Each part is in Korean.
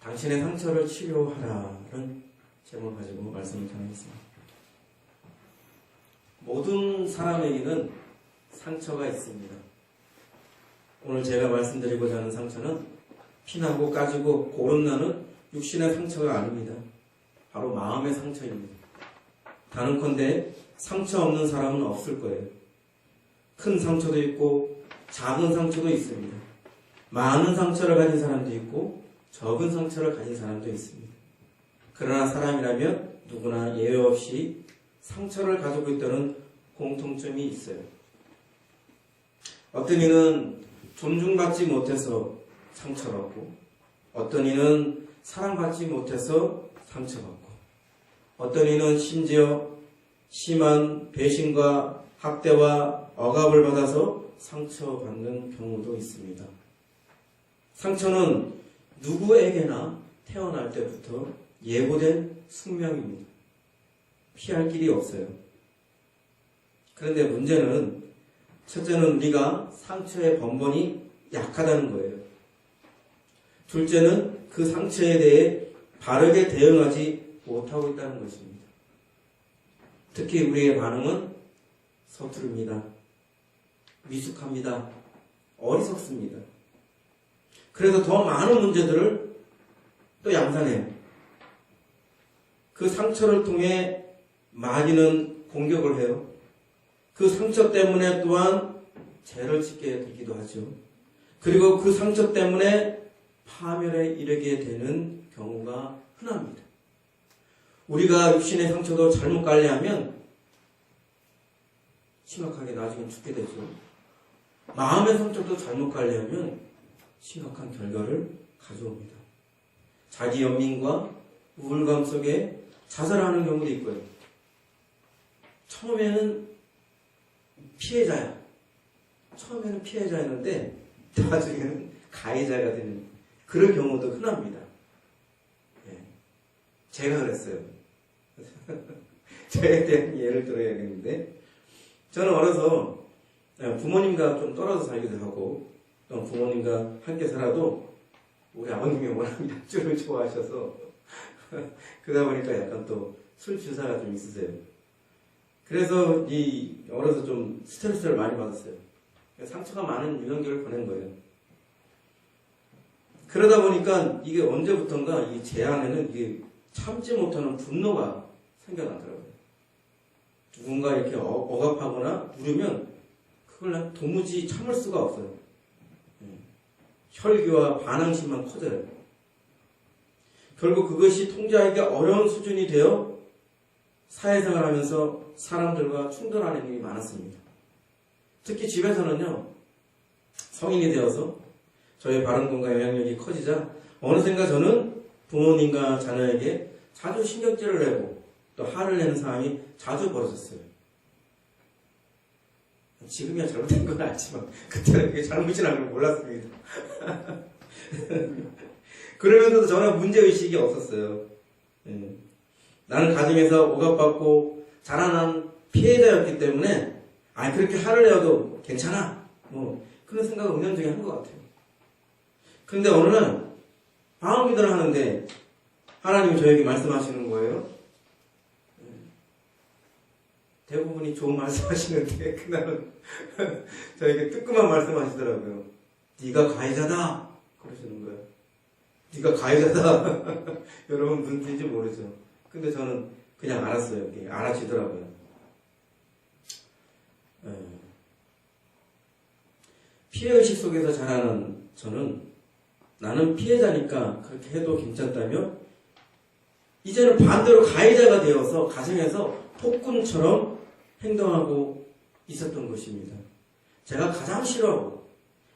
당신의 상처를 치료하라는 제목을 가지고 말씀을 전하겠습니다. 모든 사람에게는 상처가 있습니다. 오늘 제가 말씀드리고자 하는 상처는 피나고 까지고 고름나는 육신의 상처가 아닙니다. 바로 마음의 상처입니다. 단언컨대 상처 없는 사람은 없을 거예요. 큰 상처도 있고 작은 상처도 있습니다. 많은 상처를 가진 사람도 있고 적은 상처를 가진 사람도 있습니다. 그러나 사람이라면 누구나 예외 없이 상처를 가지고 있다는 공통점이 있어요. 어떤 이는 존중받지 못해서 상처받고, 어떤 이는 사랑받지 못해서 상처받고, 어떤 이는 심지어 심한 배신과 학대와 억압을 받아서 상처받는 경우도 있습니다. 상처는 누구에게나 태어날 때부터 예고된 숙명입니다. 피할 길이 없어요. 그런데 문제는 첫째는 우리가 상처의 번번이 약하다는 거예요. 둘째는 그 상처에 대해 바르게 대응하지 못하고 있다는 것입니다. 특히 우리의 반응은 서투릅니다. 미숙합니다. 어리석습니다. 그래서 더 많은 문제들을 또 양산해요. 그 상처를 통해 많이는 공격을 해요. 그 상처 때문에 또한 죄를 짓게 되기도 하죠. 그리고 그 상처 때문에 파멸에 이르게 되는 경우가 흔합니다. 우리가 육신의 상처도 잘못 관리하면 심각하게 나중에 죽게 되죠. 마음의 상처도 잘못 관리하면 심각한 결과를 가져옵니다. 자기 연민과 우울감 속에 자살하는 경우도 있고요. 처음에는 피해자였는데 나중에는 가해자가 되는 그런 경우도 흔합니다. 예. 제가 그랬어요. 저에 대한 예를 들어야겠는데, 저는 어려서 부모님과 좀 떨어져 살기도 하고, 또 부모님과 함께 살아도 우리 아버님이 워낙 약주를 좋아하셔서 그러다 보니까 약간 또 술 주사가 좀 있으세요. 그래서 어려서 좀 스트레스를 많이 받았어요. 상처가 많은 유년기를 보낸 거예요. 그러다 보니까 이게 언제부턴가 이 제 안에는 이게 참지 못하는 분노가 생겨나더라고요. 누군가 이렇게 억압하거나 누르면 그걸 난 도무지 참을 수가 없어요. 혈기와 반항심만 커져요. 결국 그것이 통제하기 어려운 수준이 되어 사회생활을 하면서 사람들과 충돌하는 일이 많았습니다. 특히 집에서는요, 성인이 되어서 저의 발언권과 영향력이 커지자 어느샌가 저는 부모님과 자녀에게 자주 신경질을 내고 또 화를 내는 상황이 자주 벌어졌어요. 지금이야 잘못된 건 알지만 그때는 그게 잘못이라는 걸 몰랐습니다. 그러면서도 저는 문제의식이 없었어요. 나는 가정에서 억압받고 자라난 피해자였기 때문에 그렇게 화를 내어도 괜찮아. 그런 생각을 은연중에 한 것 같아요. 그런데 어느 날 방언기도를 하는데 하나님이 저에게 말씀하시는 거예요. 대부분이 좋은 말씀하시는데 그날은 저에게 뜨끔한 말씀하시더라고요. 네가 가해자다 그러시는 거예요. 네가 가해자다. 여러분 무슨 뜻인지 모르죠. 근데 저는 그냥 알았어요. 알아지더라고요. 피해의식 속에서 자라는 저는 나는 피해자니까 그렇게 해도 괜찮다며 이제는 반대로 가해자가 되어서 가정에서 폭군처럼 행동하고 있었던 것입니다. 제가 가장 싫어하고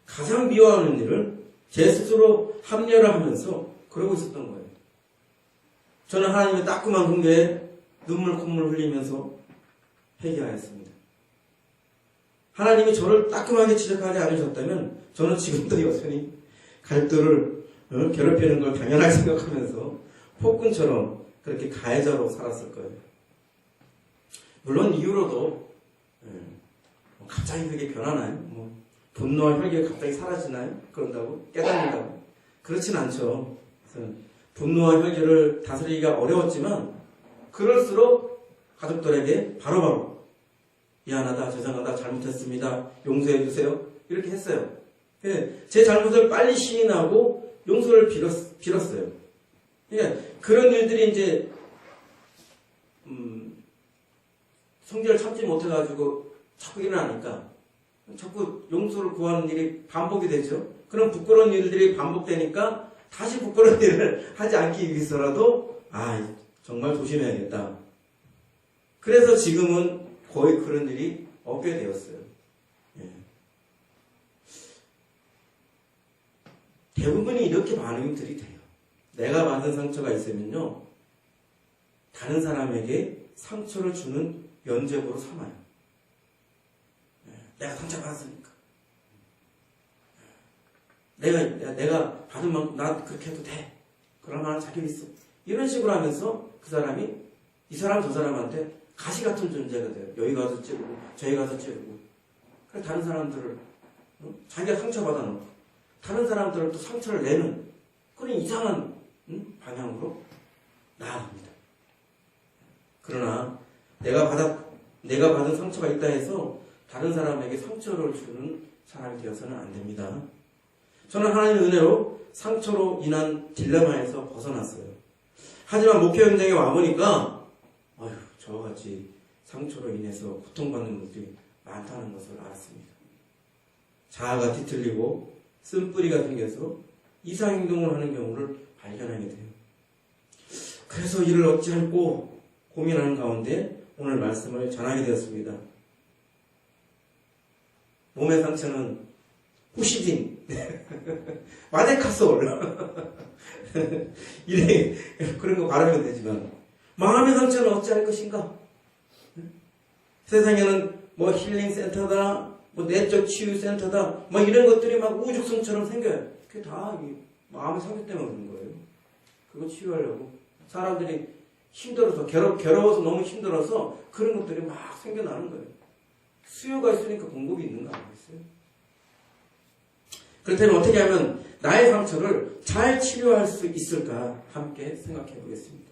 가장 미워하는 일을 제 스스로 합리화를 하면서 그러고 있었던 거예요. 저는 하나님의 따끔한 훈계에 눈물 콧물 흘리면서 회개하였습니다. 하나님이 저를 따끔하게 지적하지 않으셨다면 저는 지금도 여전히 갈등을 괴롭히는 걸 당연하게 생각하면서 폭군처럼 그렇게 가해자로 살았을 거예요. 물론 이후로도 갑자기 그게 변하나요? 분노와 혈기가 갑자기 사라지나요? 그런다고? 깨닫는다고? 그렇진 않죠. 분노와 혈기를 다스리기가 어려웠지만 그럴수록 가족들에게 바로바로 미안하다, 죄송하다, 잘못했습니다, 용서해 주세요 이렇게 했어요. 제 잘못을 빨리 시인하고 용서를 빌었어요. 그런 일들이 이제 성질을 참지 못해가지고 자꾸 일어나니까 자꾸 용서를 구하는 일이 반복이 되죠. 그런 부끄러운 일들이 반복되니까 다시 부끄러운 일을 하지 않기 위해서라도 정말 조심해야겠다. 그래서 지금은 거의 그런 일이 없게 되었어요. 대부분이 이렇게 반응들이 돼요. 내가 받은 상처가 있으면요, 다른 사람에게 상처를 주는 연재고로 삼아요. 내가 상처받았으니까. 내가 받은 만큼 나 그렇게 해도 돼. 그럴 만한 자격이 있어. 이런 식으로 하면서 그 사람이 이 사람 저 사람한테 가시 같은 존재가 돼요. 여기 가서 찌르고 저기 가서 찌르고. 그래서 다른 사람들을 자기가 상처받아 놓고 다른 사람들을 또 상처를 내는 그런 이상한 방향으로 나아갑니다. 그러나 내가 받은 상처가 있다 해서 다른 사람에게 상처를 주는 사람이 되어서는 안 됩니다. 저는 하나님의 은혜로 상처로 인한 딜레마에서 벗어났어요. 하지만 목회 현장에 와보니까 저같이 상처로 인해서 고통받는 분들이 많다는 것을 알았습니다. 자아가 뒤틀리고 쓴뿌리가 생겨서 이상행동을 하는 경우를 발견하게 돼요. 그래서 이를 어찌할꼬 고민하는 가운데 오늘 말씀을 전하게 되었습니다. 몸의 상처는 후시딘, 마데카솔 이래 그런 거 바라면 되지만 마음의 상처는 어찌할 것인가? 세상에는 뭐 힐링 센터다, 뭐 내적 치유 센터다, 뭐 이런 것들이 막 우죽성처럼 생겨요. 그게 다 마음의 상처 때문에 그런 거예요. 그거 치유하려고 사람들이 힘들어서 괴로워서 너무 힘들어서 그런 것들이 막 생겨나는 거예요. 수요가 있으니까 공급이 있는 거 아니겠어요? 그렇다면 어떻게 하면 나의 상처를 잘 치료할 수 있을까 함께 생각해 보겠습니다.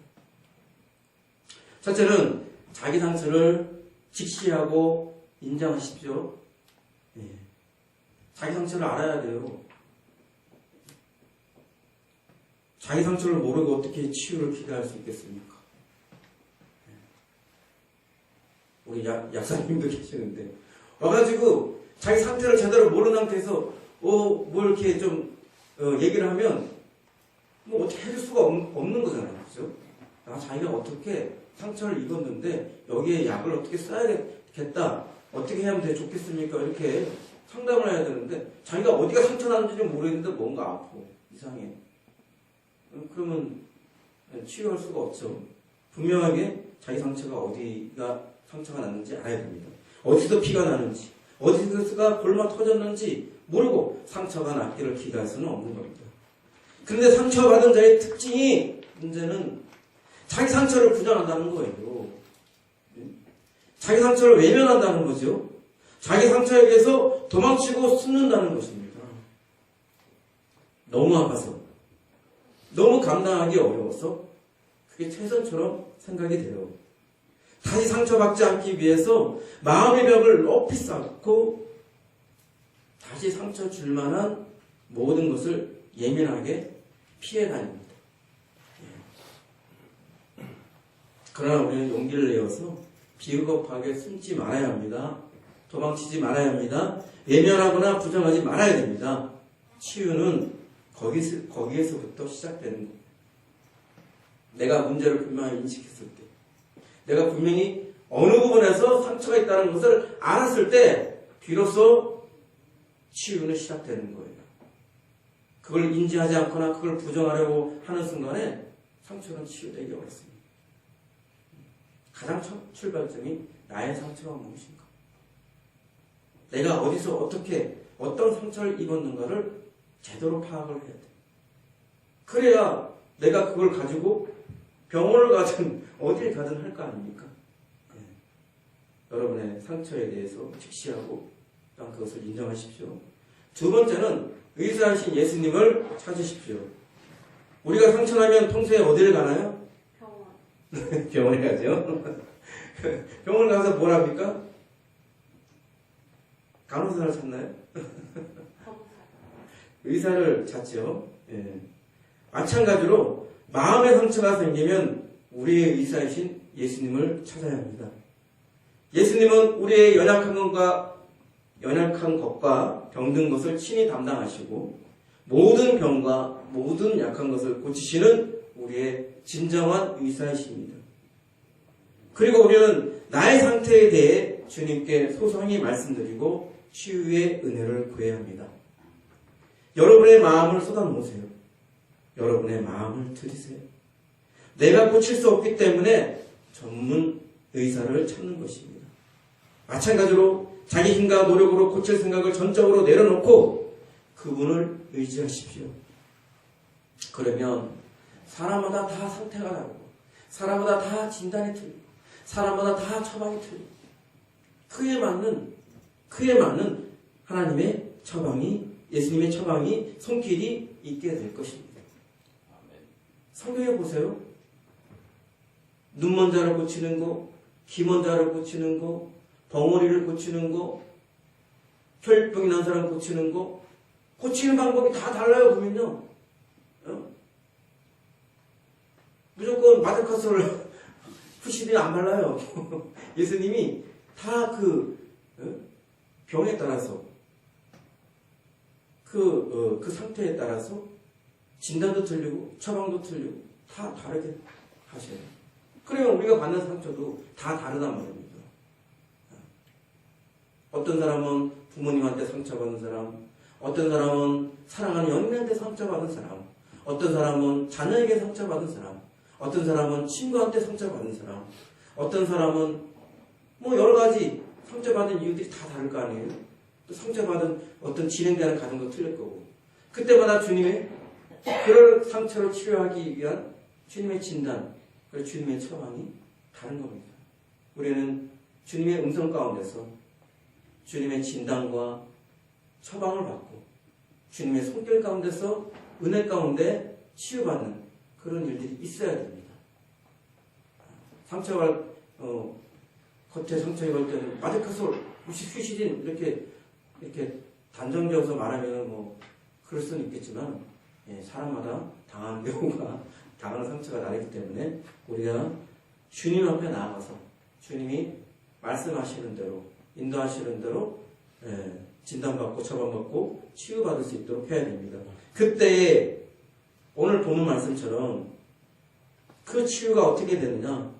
첫째는 자기 상처를 직시하고 인정하십시오. 자기 상처를 알아야 돼요. 자기 상처를 모르고 어떻게 치유를 기대할 수 있겠습니까? 우리 약사님도 계시는데 와가지고 자기 상태를 제대로 모르는 상태에서 뭐 이렇게 좀 얘기를 하면 뭐 어떻게 해줄 수가 없는 거잖아요. 그죠? 자기가 어떻게 상처를 입었는데 여기에 약을 어떻게 써야겠다, 어떻게 하면 더 좋겠습니까? 이렇게 상담을 해야 되는데 자기가 어디가 상처 났는지 좀 모르겠는데 뭔가 아프고 이상해. 그러면 치료할 수가 없죠. 분명하게 자기 어디가 상처가 났는지 알아야 됩니다. 어디서 피가 나는지, 어디서가 골마 터졌는지 모르고 상처가 낫기를 기대할 수는 없는 겁니다. 그런데 상처받은 자의 특징이, 문제는 자기 상처를 부정한다는 거예요. 자기 상처를 외면한다는 거죠. 자기 상처에 대해서 도망치고 숨는다는 것입니다. 너무 아파서, 너무 감당하기 어려워서 그게 최선처럼 생각이 돼요. 다시 상처받지 않기 위해서 마음의 벽을 높이 쌓고 다시 상처 줄 만한 모든 것을 예민하게 피해 다닙니다. 그러나 우리는 용기를 내어서 비겁하게 숨지 말아야 합니다. 도망치지 말아야 합니다. 외면하거나 부정하지 말아야 됩니다. 치유는 거기에서부터 시작되는 겁니다. 내가 문제를 분명히 인식했을 때, 내가 분명히 어느 부분에서 상처가 있다는 것을 알았을 때 비로소 치유는 시작되는 거예요. 그걸 인지하지 않거나 그걸 부정하려고 하는 순간에 상처는 치유되기 어렵습니다. 가장 첫 출발점이 나의 상처가 무엇인가? 내가 어디서 어떤 상처를 입었는가를 제대로 파악을 해야 돼. 그래야 내가 그걸 가지고 병원을 가든 어딜 가든 할 거 아닙니까? 여러분의 상처에 대해서 직시하고 또한 그것을 인정하십시오. 두 번째는 의사하신 예수님을 찾으십시오. 우리가 상처나면 평소에 어디를 가나요? 병원. 병원에 가죠. 병원 가서 뭘 합니까? 간호사를 찾나요? 검사. 의사를 찾죠. 예. 마찬가지로 마음의 상처가 생기면 우리의 의사이신 예수님을 찾아야 합니다. 예수님은 우리의 연약한 것과 병든 것을 친히 담당하시고 모든 병과 모든 약한 것을 고치시는 우리의 진정한 의사이십니다. 그리고 우리는 나의 상태에 대해 주님께 소상히 말씀드리고 치유의 은혜를 구해야 합니다. 여러분의 마음을 쏟아놓으세요. 여러분의 마음을 들이세요. 내가 고칠 수 없기 때문에 전문 의사를 찾는 것입니다. 마찬가지로 자기 힘과 노력으로 고칠 생각을 전적으로 내려놓고 그분을 의지하십시오. 그러면 사람마다 다 상태가 다르고 사람마다 다 진단이 틀리고 사람마다 다 처방이 틀리고 그에 맞는 하나님의 처방이 예수님의 처방이 손길이 있게 될 것입니다. 성경에 보세요. 눈먼 자를 고치는 거, 귀먼 자를 고치는 거, 벙어리를 고치는 거, 혈병이 난 사람 고치는 거, 고치는 방법이 다 달라요, 보면요. 무조건 마데카솔 푸시들이 안 발라요. 예수님이 다 병에 따라서, 그 상태에 따라서 진단도 틀리고, 처방도 틀리고, 다 다르게 하셔요. 그러면 우리가 받는 상처도 다 다르단 말입니다. 어떤 사람은 부모님한테 상처받은 사람, 어떤 사람은 사랑하는 연인한테 상처받은 사람, 어떤 사람은 자녀에게 상처받은 사람, 어떤 사람은 친구한테 상처받은 사람, 어떤 사람은 여러 가지 상처받은 이유들이 다 다를 거 아니에요? 또 상처받은 어떤 진행되는 과정도 틀릴 거고 그때마다 주님의 그럴 상처를 치료하기 위한 주님의 진단, 그리고 주님의 처방이 다른 겁니다. 우리는 주님의 음성 가운데서 주님의 진단과 처방을 받고 주님의 손길 가운데서 은혜 가운데 치유받는 그런 일들이 있어야 됩니다. 겉에 상처 입을 때는 마데카솔, 휴시딘 이렇게 단정지어서 말하면 그럴 수는 있겠지만 사람마다 당하는 경우가 당하는 상처가 다르기 때문에 우리가 주님 앞에 나아가서 주님이 말씀하시는 대로 인도하시는 대로 진단받고 처방받고 치유받을 수 있도록 해야 됩니다. 그때에 오늘 보는 말씀처럼 그 치유가 어떻게 되느냐?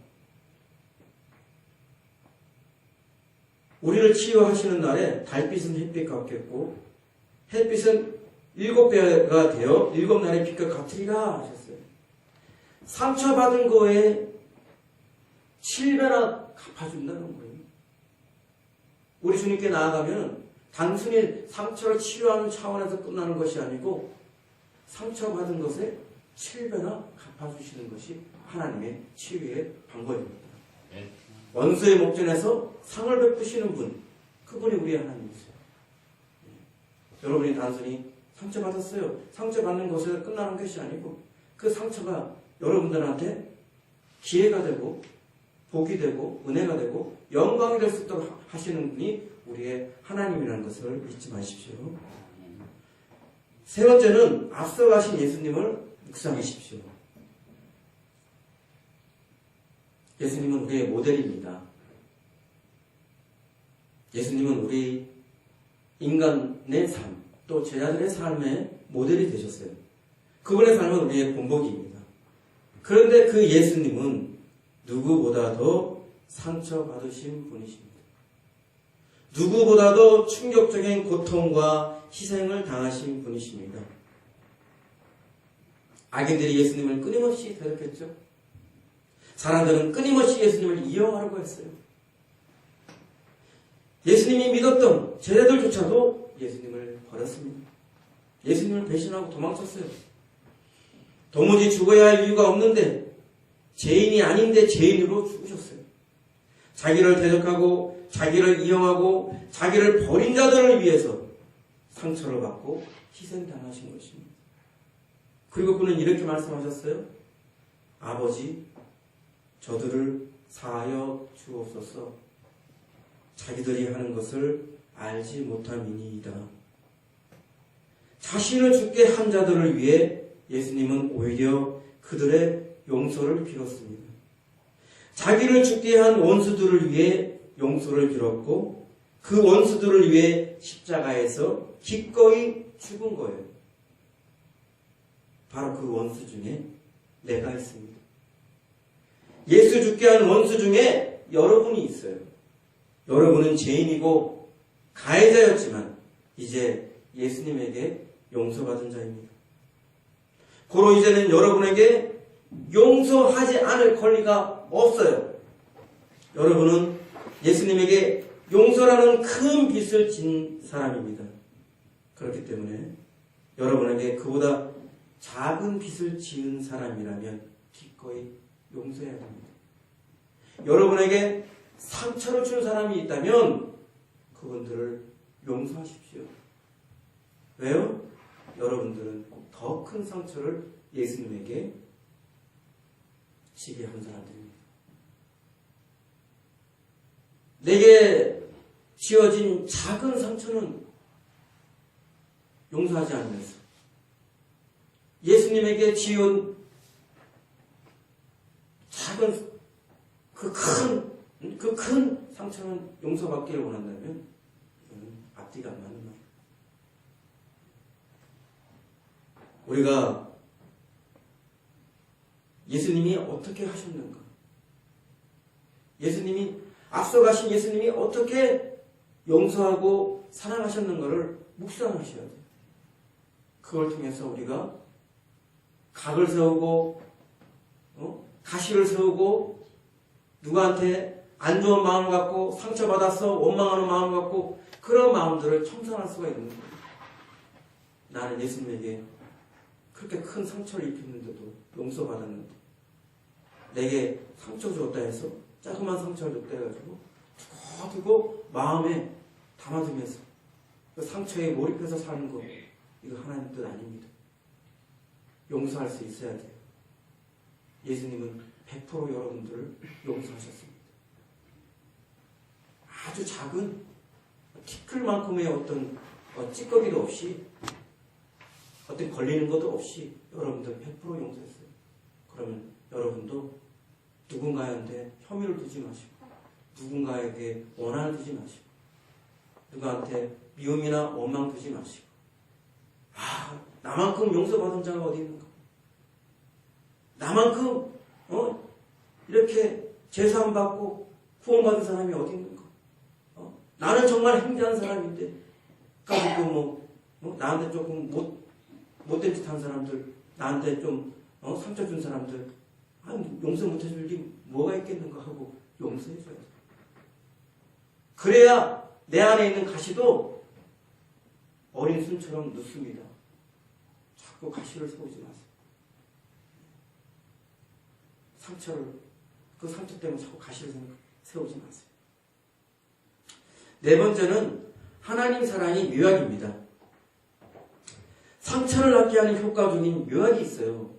우리를 치유하시는 날에 달빛은 햇빛 같겠고 햇빛은 7배가 되어 7날의 빛과 같으리라 하셨어요. 상처받은 거에 7배나 갚아준다는 거예요. 우리 주님께 나아가면 단순히 상처를 치유하는 차원에서 끝나는 것이 아니고 상처받은 것에 7배나 갚아주시는 것이 하나님의 치유의 방법입니다. 네. 원수의 목전에서 상을 베푸시는 분, 그분이 우리 하나님이세요. 네. 여러분이 단순히 상처받았어요. 상처받는 것에서 끝나는 것이 아니고 그 상처가 여러분들한테 기회가 되고 복이 되고 은혜가 되고 영광이 될 수 있도록 하시는 분이 우리의 하나님이라는 것을 잊지 마십시오. 세 번째는 앞서가신 예수님을 묵상하십시오. 예수님은 우리의 모델입니다. 예수님은 우리 인간의 삶, 또 제자들의 삶의 모델이 되셨어요. 그분의 삶은 우리의 본보기입니다. 그런데 그 예수님은 누구보다도 상처받으신 분이십니다. 누구보다도 충격적인 고통과 희생을 당하신 분이십니다. 악인들이 예수님을 끊임없이 대적했죠. 사람들은 끊임없이 예수님을 이용하려고 했어요. 예수님이 믿었던 제자들조차도 예수님을 버렸습니다. 예수님을 배신하고 도망쳤어요. 도무지 죽어야 할 이유가 없는데 죄인이 아닌데 죄인으로 죽으셨어요. 자기를 대적하고 자기를 이용하고 자기를 버린 자들을 위해서 상처를 받고 희생당하신 것입니다. 그리고 그는 이렇게 말씀하셨어요. 아버지, 저들을 사하여 주옵소서. 자기들이 하는 것을 알지 못함이니이다. 자신을 죽게 한 자들을 위해 예수님은 오히려 그들의 용서를 빌었습니다. 자기를 죽게 한 원수들을 위해 용서를 빌었고 그 원수들을 위해 십자가에서 기꺼이 죽은 거예요. 바로 그 원수 중에 내가 있습니다. 예수 죽게 한 원수 중에 여러분이 있어요. 여러분은 죄인이고 가해자였지만 이제 예수님에게 용서받은 자입니다. 고로 이제는 여러분에게 용서하지 않을 권리가 없어요. 여러분은 예수님에게 용서라는 큰 빚을 진 사람입니다. 그렇기 때문에 여러분에게 그보다 작은 빚을 지은 사람이라면 기꺼이 용서해야 됩니다. 여러분에게 상처를 준 사람이 있다면 그분들을 용서하십시오. 왜요? 여러분들은 더 큰 상처를 예수님에게 지게 한 사람들입니다. 내게 지어진 작은 상처는 용서하지 않으면서 예수님에게 지은 작은 그 큰 상처는 용서받기를 원한다면 앞뒤가 안 맞는 말이에요. 우리가 예수님이 어떻게 하셨는가? 예수님이 앞서가신 예수님이 어떻게 용서하고 사랑하셨는가를 묵상하셔야 돼요. 그걸 통해서 우리가 각을 세우고 가시를 세우고 누구한테 안 좋은 마음을 갖고 상처받아서 원망하는 마음을 갖고 그런 마음들을 청산할 수가 있는 거예요. 나는 예수님에게 그렇게 큰 상처를 입혔는데도 용서받았는데 내게 상처 줬다 해서 조그만 상처를 줬다 해가지고 두고 마음에 담아두면서 그 상처에 몰입해서 사는 거 이거 하나님 뜻 아닙니다. 용서할 수 있어야 돼요. 예수님은 100% 여러분들을 용서하셨습니다. 아주 작은 티끌만큼의 어떤 찌꺼기도 없이 어떤 걸리는 것도 없이 여러분들 100% 용서했어요. 그러면 여러분도 누군가한테 혐의를 두지 마시고 누군가에게 원한을 두지 마시고 누구한테 미움이나 원망 두지 마시고 나만큼 용서받은 자가 어디 있는가? 나만큼 이렇게 제사함 받고 구원받은 사람이 어디 있는가? 나는 정말 행자한 사람인데 가지고 나한테 조금 못된 짓 한 사람들 나한테 좀 상처 준 사람들 용서 못해줄 일이 뭐가 있겠는가 하고 용서해줘야 돼. 그래야 내 안에 있는 가시도 어린 순처럼 늦습니다. 자꾸 가시를 세우지 마세요. 그 상처 때문에 자꾸 가시를 세우지 마세요. 네 번째는 하나님 사랑이 묘약입니다. 상처를 낫게 하는 효과적인 묘약이 있어요.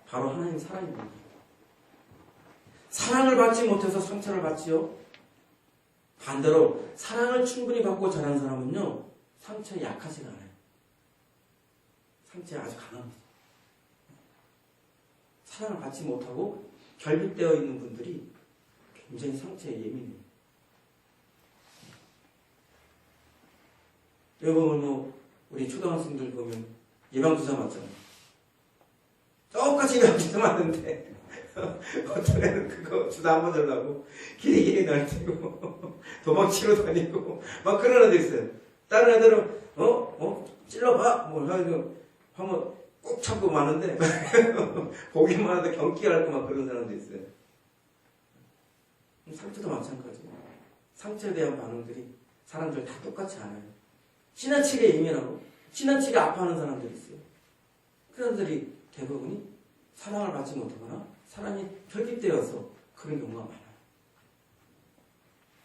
바로 하나님 사랑입니다. 사랑을 받지 못해서 상처를 받지요. 반대로 사랑을 충분히 받고 자란 사람은요 상처에 약하지가 않아요. 상처에 아주 강합니다. 사랑을 받지 못하고 결핍되어 있는 분들이 굉장히 상처에 예민해요. 여러분 우리 초등학생들 보면 예방주사 맞잖아요. 똑같이 예방주사 맞는데 어떤 애는 그거 주사 한 번 주려고 길이길이 날뛰고 도망치러 다니고 막 그런 애들 있어요. 다른 애들은 찔러봐 뭐 해가지고 한번 꼭 참고 마는데 보기만 하도 경기를 할 거 막 그런 사람도 있어요. 상처도 마찬가지예요. 상처에 대한 반응들이 사람들 다 똑같지 않아요. 지나치게 예민하고 지나치게 아파하는 사람들이 있어요. 그런 사람들이 대부분이 사랑을 받지 못하거나 사랑이 결핍되어서 그런 경우가 많아요.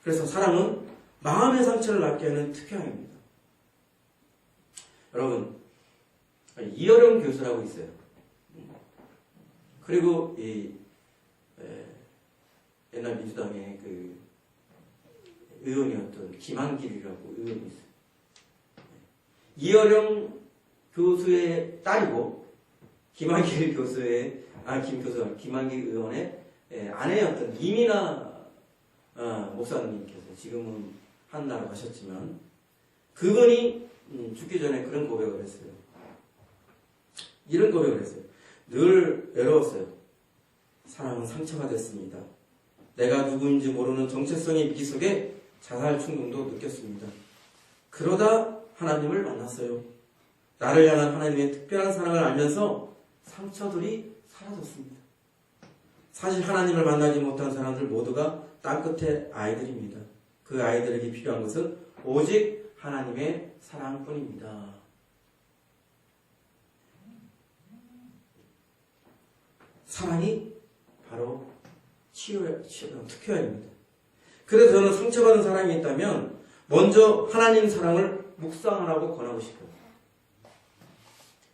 그래서 사랑은 마음의 상처를 낫게 하는 특효약입니다. 여러분 이어령 교수라고 있어요. 그리고 옛날 민주당의 그 의원이었던 김한길이라고 의원이 있어요. 이어령 교수의 딸이고 김한길 의원의 아내였던 이민아 목사님께서 지금은 한나라고 하셨지만 그분이 죽기 전에 그런 고백을 했어요. 이런 고백을 했어요. 늘 외로웠어요. 사랑은 상처가 됐습니다. 내가 누구인지 모르는 정체성의 위기 속에 자살 충동도 느꼈습니다. 그러다 하나님을 만났어요. 나를 향한 하나님의 특별한 사랑을 알면서 상처들이 사라졌습니다. 사실 하나님을 만나지 못한 사람들 모두가 땅끝의 아이들입니다. 그 아이들에게 필요한 것은 오직 하나님의 사랑뿐입니다. 사랑이 바로 특효약입니다. 그래서 저는 상처받은 사람이 있다면 먼저 하나님 사랑을 묵상하라고 권하고 싶어요.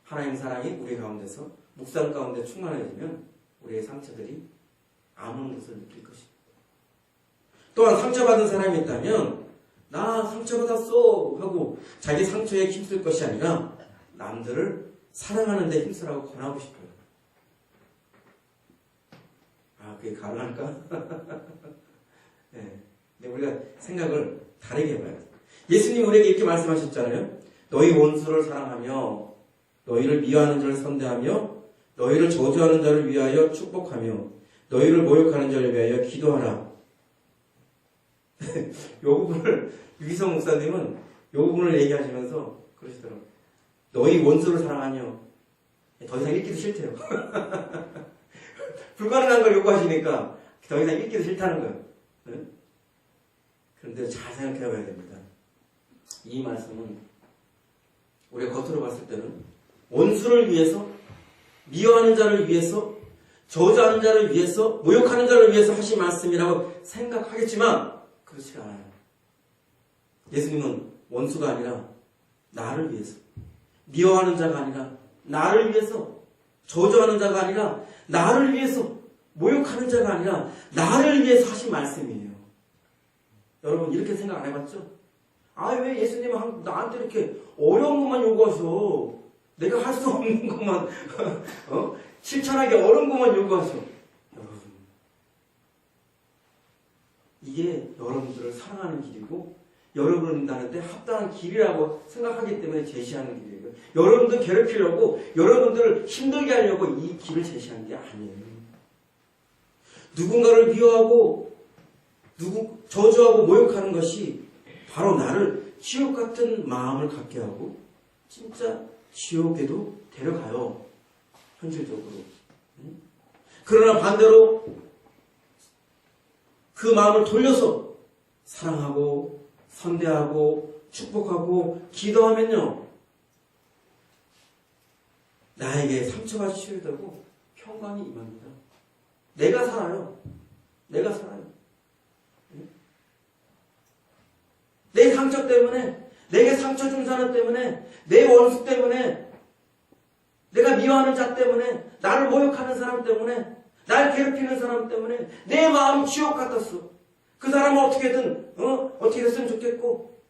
하나님 사랑이 우리 가운데서 묵상 가운데 충만해지면 우리의 상처들이 아무런 것을 느낄 것입니다. 또한 상처받은 사람이 있다면 나 상처받았어 하고 자기 상처에 힘쓸 것이 아니라 남들을 사랑하는 데 힘쓰라고 권하고 싶어요. 그게 가능할까? 네. 근데 우리가 생각을 다르게 해봐야 돼. 예수님 우리에게 이렇게 말씀하셨잖아요. 너희 원수를 사랑하며 너희를 미워하는 자를 선대하며 너희를 저주하는 자를 위하여 축복하며 너희를 모욕하는 자를 위하여 기도하라. 이 부분을 유기성 목사님은 이 부분을 얘기하시면서 그러시더라고요. 너희 원수를 사랑하며 더 이상 읽기도 싫대요. 불가능한 걸 요구하시니까 더 이상 읽기도 싫다는 거예요. 네? 그런데 잘 생각해 봐야 됩니다. 이 말씀은 우리가 겉으로 봤을 때는 원수를 위해서, 미워하는 자를 위해서, 저주하는 자를 위해서, 모욕하는 자를 위해서 하신 말씀이라고 생각하겠지만 그렇지가 않아요. 예수님은 원수가 아니라 나를 위해서, 미워하는 자가 아니라 나를 위해서, 저주하는 자가 아니라 나를 위해서, 모욕하는 자가 아니라 나를 위해서 하신 말씀이에요. 여러분 이렇게 생각 안 해봤죠? 왜 예수님은 나한테 이렇게 어려운 것만 요구하셔? 내가 할 수 없는 것만 실천하기 어려운 것만 요구하셔. 여러분 이게 여러분들을 사랑하는 길이고 여러분들한테 합당한 길이라고 생각하기 때문에 제시하는 길이에요. 여러분들 괴롭히려고 여러분들을 힘들게 하려고 이 길을 제시한 게 아니에요. 누군가를 미워하고 저주하고 모욕하는 것이 바로 나를 지옥 같은 마음을 갖게 하고 진짜 지옥에도 데려가요. 현실적으로. 그러나 반대로 그 마음을 돌려서 사랑하고 선대하고 축복하고 기도하면요. 나에게 상처가 치유되고 평강이 임합니다. 내가 살아요. 내가 살아요. 내 상처 때문에, 내게 상처 준 사람 때문에, 내 원수 때문에, 내가 미워하는 자 때문에, 나를 모욕하는 사람 때문에, 날 괴롭히는 사람 때문에 내 마음이 지옥 같았어. 그 사람은 어떻게든 어떻게 됐으면 좋겠고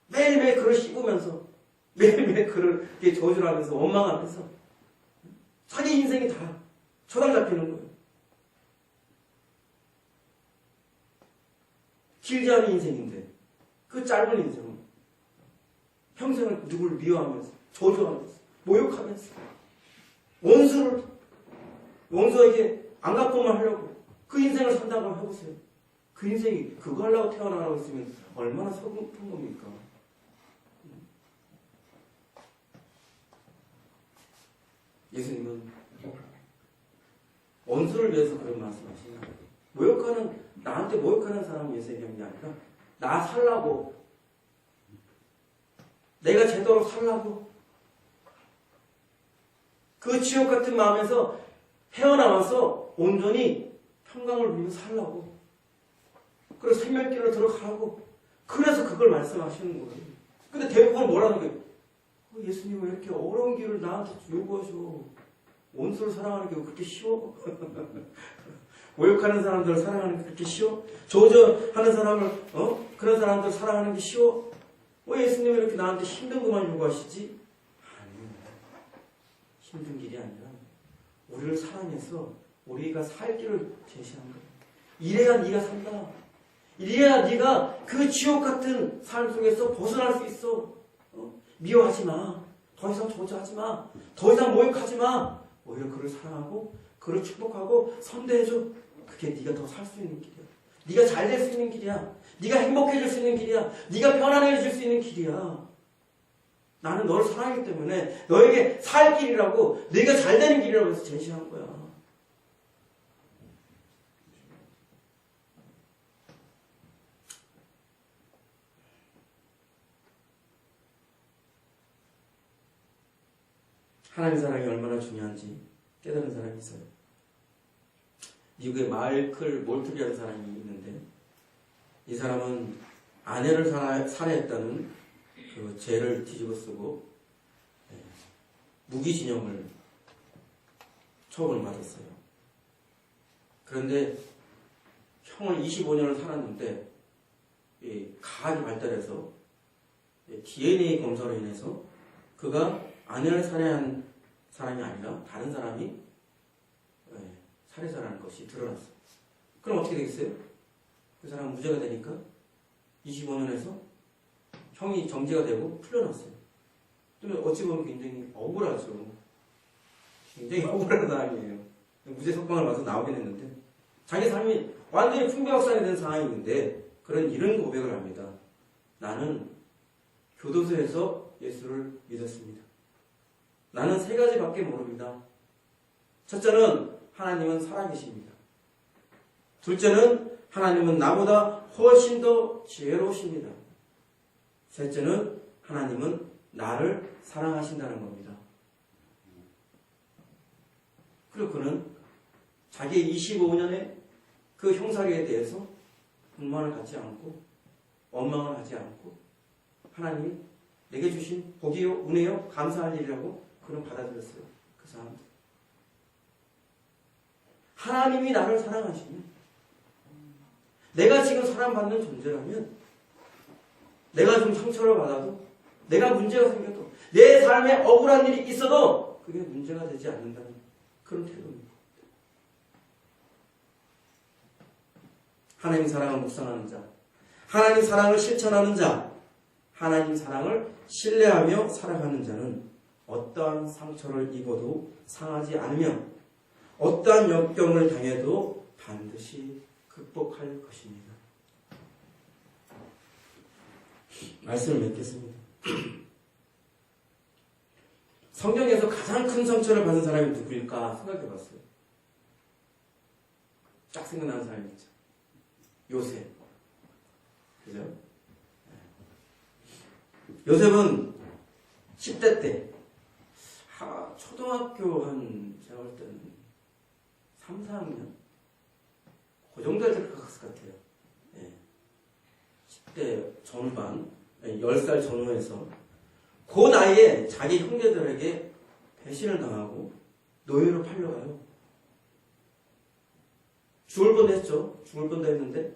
매일매일 그를 씹으면서 매일매일 그를 저주를 하면서 원망하면서 자기 인생이 다 초당 잡히는 거예요. 길지 않은 인생인데 그 짧은 인생은 평생을 누구를 미워하면서 저주하면서 모욕하면서 원수에게 안 갚고만 하려고 그 인생을 산다고 해보세요. 그 인생이 그거 하려고 태어나라고 했으면 얼마나 서글픈 겁니까? 예수님은 원수를 위해서 그런 말씀하시는 거예요. 나한테 모욕하는 사람을 위해서 얘기하는 게 아니라 나 살라고, 내가 제대로 살라고, 그 지옥 같은 마음에서 헤어나와서 온전히 평강을 누리며 살라고, 그래서 생명길로 들어가라고, 그래서 그걸 말씀하시는 거예요. 근데 대부분 뭐라는 거예요? 예수님 왜 이렇게 어려운 길을 나한테 요구하셔? 원수를 사랑하는 게 그렇게 쉬워? 모욕하는 사람들을 사랑하는 게 그렇게 쉬워? 저주하는 사람을, 그런 사람들 사랑하는 게 쉬워? 왜 예수님이 이렇게 나한테 힘든 것만 요구하시지? 아닙니다. 힘든 길이 아니라 우리를 사랑해서 우리가 살 길을 제시한 거예요. 이래야 네가 산다. 이래야 네가 그 지옥 같은 삶 속에서 벗어날 수 있어. 미워하지 마. 더 이상 저주하지 마. 더 이상 모욕하지 마. 오히려 그를 사랑하고 그를 축복하고 선대해줘. 그게 네가 더 살 수 있는 길이야. 네가 잘 될 수 있는 길이야. 네가 행복해질 수 있는 길이야. 네가 편안해질 수 있는 길이야. 나는 너를 사랑하기 때문에 너에게 살 길이라고, 네가 잘 되는 길이라고 해서 제시한 거야. 하나님 사랑이 얼마나 중요한지 깨달은 사람이 있어요. 미국에 마이클 몰트리라는 사람이 있는데, 이 사람은 아내를 살해했다는 그 죄를 뒤집어 쓰고 무기징역을 처분을 받았어요. 그런데 형을 25년을 살았는데 과학이 발달해서 DNA 검사로 인해서 그가 아내를 살해한 사람이 아니라 다른 사람이 살해자라는 것이 드러났어요. 그럼 어떻게 되겠어요? 그 사람은 무죄가 되니까 25년에서 형이 정지가 되고 풀려났어요. 그러면 어찌 보면 굉장히 억울하죠. 굉장히 억울한 사람이에요. 무죄 석방을 와서 나오긴 했는데 자기 삶이 완전히 풍비박산이 된 상황이 있는데 이런 고백을 합니다. 나는 교도소에서 예수를 믿었습니다. 나는 세 가지밖에 모릅니다. 첫째는 하나님은 살아계십니다. 둘째는 하나님은 나보다 훨씬 더 지혜로우십니다. 셋째는 하나님은 나를 사랑하신다는 겁니다. 그리고 그는 자기의 25년의 그 형사에 대해서 불만을 갖지 않고 원망을 하지 않고 하나님이 내게 주신 복이요 은혜요 감사할 일이라고 그는 받아들였어요. 그 사람들. 하나님이 나를 사랑하시면, 내가 지금 사랑받는 존재라면, 내가 좀 상처를 받아도, 내가 문제가 생겨도, 내 삶에 억울한 일이 있어도 그게 문제가 되지 않는다는 그런 태도입니다. 하나님 사랑을 묵상하는 자, 하나님 사랑을 실천하는 자, 하나님 사랑을 신뢰하며 살아가는 자는 어떠한 상처를 입어도 상하지 않으며 어떠한 역경을 당해도 반드시 극복할 것입니다. 말씀을 맺겠습니다. 성경에서 가장 큰 상처를 받은 사람이 누구일까 생각해봤어요. 딱 생각나는 사람이 있죠. 요셉. 그죠? 요셉은 10대 때 초등학교 제가 볼 때는 3, 4학년? 그 정도에 들어갔을 것 같아요. 10대 전후반, 10살 전후에서 그 나이에 자기 형제들에게 배신을 당하고 노예로 팔려가요. 죽을 뻔 했죠. 죽을 뻔도 했는데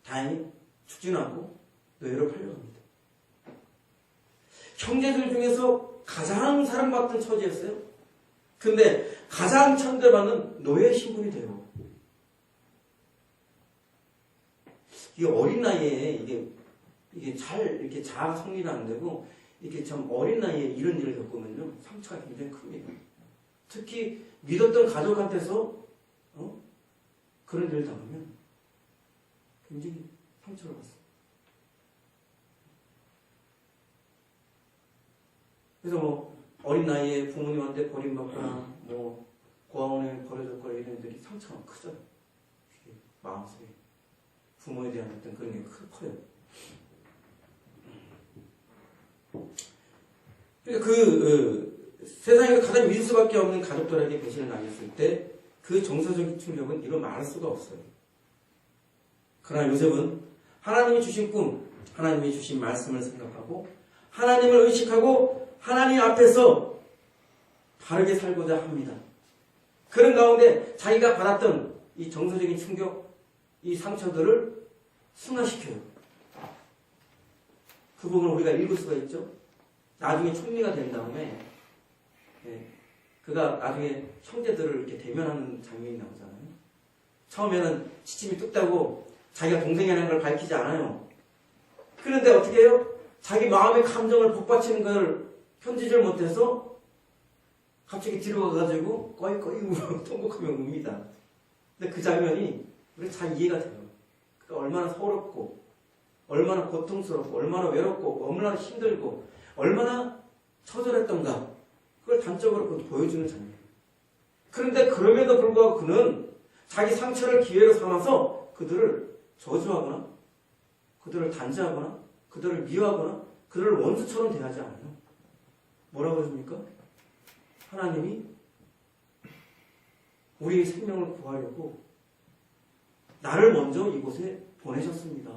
다행히 죽지는 않고 노예로 팔려갑니다. 형제들 중에서 가장 사랑받던 처지였어요. 근데 가장 천대받는 노예 신분이 돼요. 이게 어린 나이에 이게 잘 이렇게 자아 성립이 안 되고 이게 참 어린 나이에 이런 일을 겪으면요 상처가 굉장히 큽니다. 특히 믿었던 가족한테서 그런 일을 당하면 굉장히 상처를 받습니다. 그래서 어린 나이에 부모님한테 버림받거나 고아원에 버려졌거나 이런 애들이 상처가 크죠. 마음속에 부모에 대한 어떤 그런 게 커요. 그러니까 세상에서 가장 믿을 수밖에 없는 가족들에게 배신을 당했을 때 그 정서적인 충격은 이루 말할 수가 없어요. 그러나 요셉은 하나님이 주신 꿈, 하나님이 주신 말씀을 생각하고 하나님을 의식하고 하나님 앞에서 바르게 살고자 합니다. 그런 가운데 자기가 받았던 이 정서적인 충격, 이 상처들을 승화시켜요. 그 부분을 우리가 읽을 수가 있죠. 나중에 총리가 된 다음에 그가 나중에 형제들을 이렇게 대면하는 장면이 나오잖아요. 처음에는 지침이 뚝다고 자기가 동생이라는 걸 밝히지 않아요. 그런데 어떻게 해요? 자기 마음의 감정을 복받치는 걸 편지를 못해서 갑자기 뒤로 가가지고 꺼이꺼이 통곡하며 웁니다. 근데 그 장면이 우리가 잘 이해가 돼요. 그가 얼마나 서럽고 얼마나 고통스럽고 얼마나 외롭고 얼마나 힘들고 얼마나 처절했던가 그걸 단적으로 보여주는 장면이에요. 그런데 그럼에도 불구하고 그는 자기 상처를 기회로 삼아서 그들을 저주하거나 그들을 단죄하거나 그들을 미워하거나 그들을 원수처럼 대하지 않아요. 뭐라고 해줍니까? 하나님이 우리의 생명을 구하려고 나를 먼저 이곳에 보내셨습니다.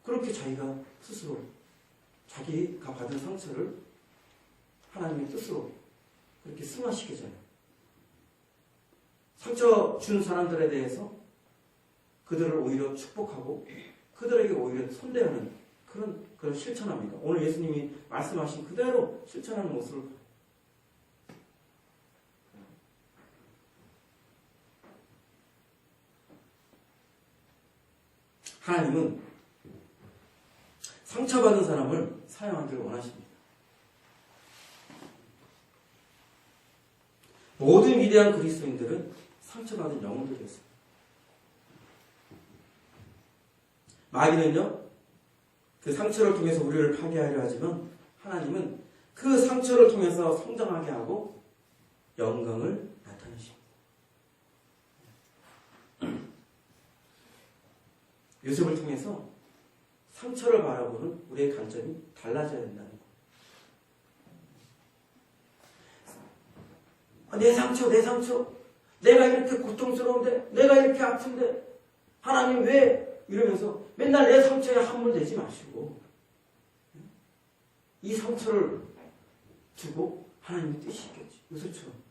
그렇게 자기가 스스로 자기가 받은 상처를 하나님의 뜻으로 그렇게 승화시켜줘요. 상처 준 사람들에 대해서 그들을 오히려 축복하고 그들에게 오히려 선대하는 그런 실천합니다. 오늘 예수님이 말씀하신 그대로 실천하는 모습을 하나님은 상처받은 사람을 사용하기를 원하십니다. 모든 위대한 그리스도인들은 상처받은 영혼들이었습니다. 마귀는요, 그 상처를 통해서 우리를 파괴하려 하지만 하나님은 그 상처를 통해서 성장하게 하고 영광을 나타내십니다. 요셉을 통해서 상처를 바라보는 우리의 관점이 달라져야 된다는 거예요. 내 상처, 내가 이렇게 고통스러운데, 내가 이렇게 아픈데, 하나님 왜? 이러면서 맨날 내 상처에 함몰되지 마시고, 이 상처를 두고 하나님의 뜻이 있겠지. 요셉처럼.